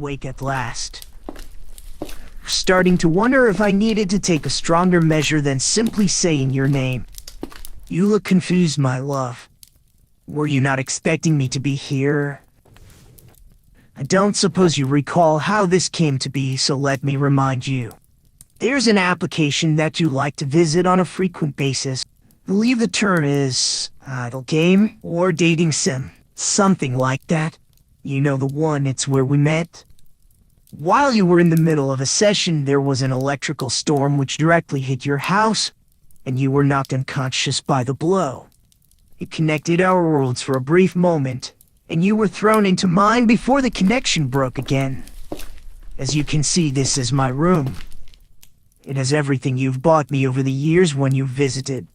awake at last. Starting to wonder if I needed to take a stronger measure than simply saying your name. You look confused, my love. Were you not expecting me to be here? I don't suppose you recall how this came to be, so let me remind you. There's an application that you like to visit on a frequent basis. I believe the term is idle game or dating sim, something like that. You know the one, it's where we met. While you were in the middle of a session, there was an electrical storm which directly hit your house, and you were knocked unconscious by the blow. It connected our worlds for a brief moment, and you were thrown into mine before the connection broke again. As you can see, this is my room. It has everything you've bought me over the years when you visited.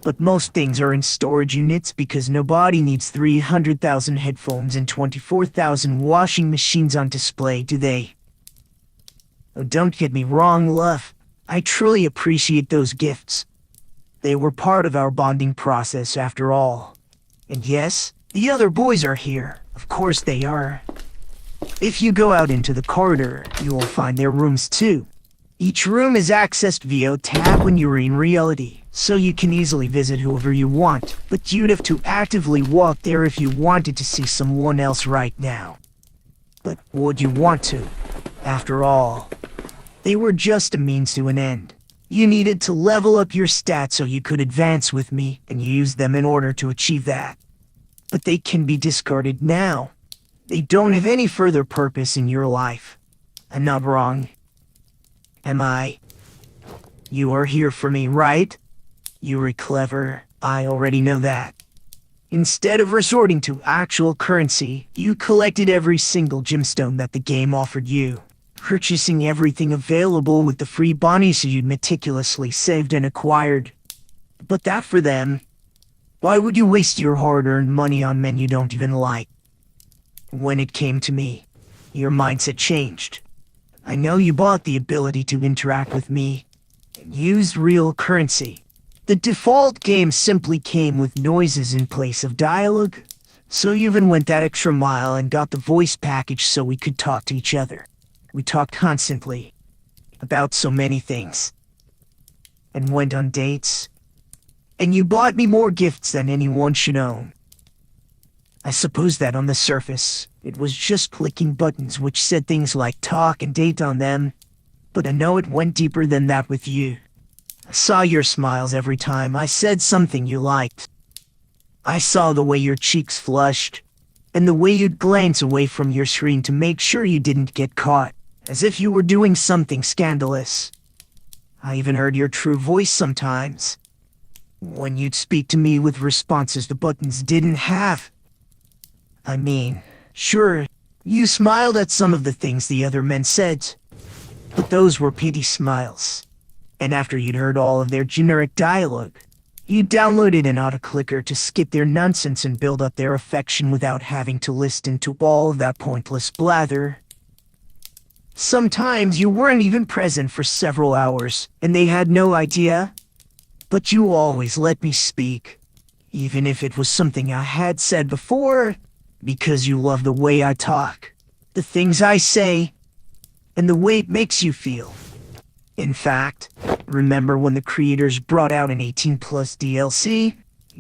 But most things are in storage units because nobody needs 300,000 headphones and 24,000 washing machines on display, do they? Oh, don't get me wrong, love. I truly appreciate those gifts. They were part of our bonding process after all. And yes, the other boys are here. Of course they are. If you go out into the corridor, you will find their rooms too. Each room is accessed via tab when you're in reality, so you can easily visit whoever you want, but you'd have to actively walk there if you wanted to see someone else right now. But would you want to? After all, they were just a means to an end. You needed to level up your stats so you could advance with me, and you used them in order to achieve that. But they can be discarded now. They don't have any further purpose in your life. I'm not wrong, am I? You are here for me, right? You were clever, I already know that. Instead of resorting to actual currency, you collected every single gemstone that the game offered you, purchasing everything available with the free bounties you'd meticulously saved and acquired. But that for them, why would you waste your hard-earned money on men you don't even like? When it came to me, your mindset changed. I know you bought the ability to interact with me and use real currency. The default game simply came with noises in place of dialogue, so you even went that extra mile and got the voice package so we could talk to each other. We talked constantly about so many things and went on dates, and you bought me more gifts than anyone should own. I suppose that on the surface, it was just clicking buttons which said things like talk and date on them, but I know it went deeper than that with you. I saw your smiles every time I said something you liked. I saw the way your cheeks flushed, and the way you'd glance away from your screen to make sure you didn't get caught, as if you were doing something scandalous. I even heard your true voice sometimes, when you'd speak to me with responses the buttons didn't have. I mean, sure, you smiled at some of the things the other men said, but those were pity smiles. And after you'd heard all of their generic dialogue, you downloaded an auto-clicker to skip their nonsense and build up their affection without having to listen to all of that pointless blather. Sometimes you weren't even present for several hours, and they had no idea. But you always let me speak, even if it was something I had said before, because you love the way I talk, the things I say, and the way it makes you feel. In fact, remember when the creators brought out an 18+ DLC?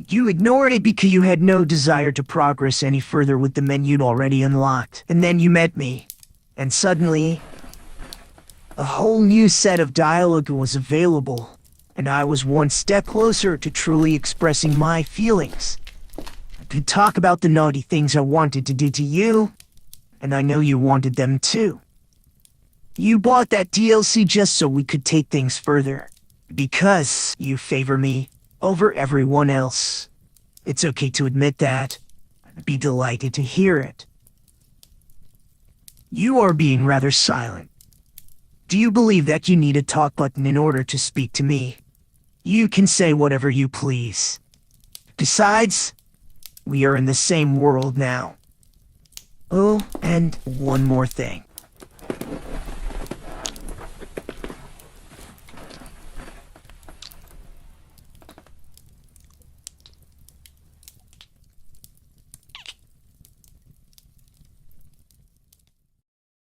You ignored it because you had no desire to progress any further with the men you'd already unlocked. And then you met me, and suddenly, a whole new set of dialogue was available, and I was one step closer to truly expressing my feelings. I could talk about the naughty things I wanted to do to you, and I know you wanted them too. You bought that DLC just so we could take things further, because you favor me over everyone else. It's okay to admit that. I'd be delighted to hear it. You are being rather silent. Do you believe that you need a talk button in order to speak to me? You can say whatever you please. Besides, we are in the same world now. Oh, and one more thing.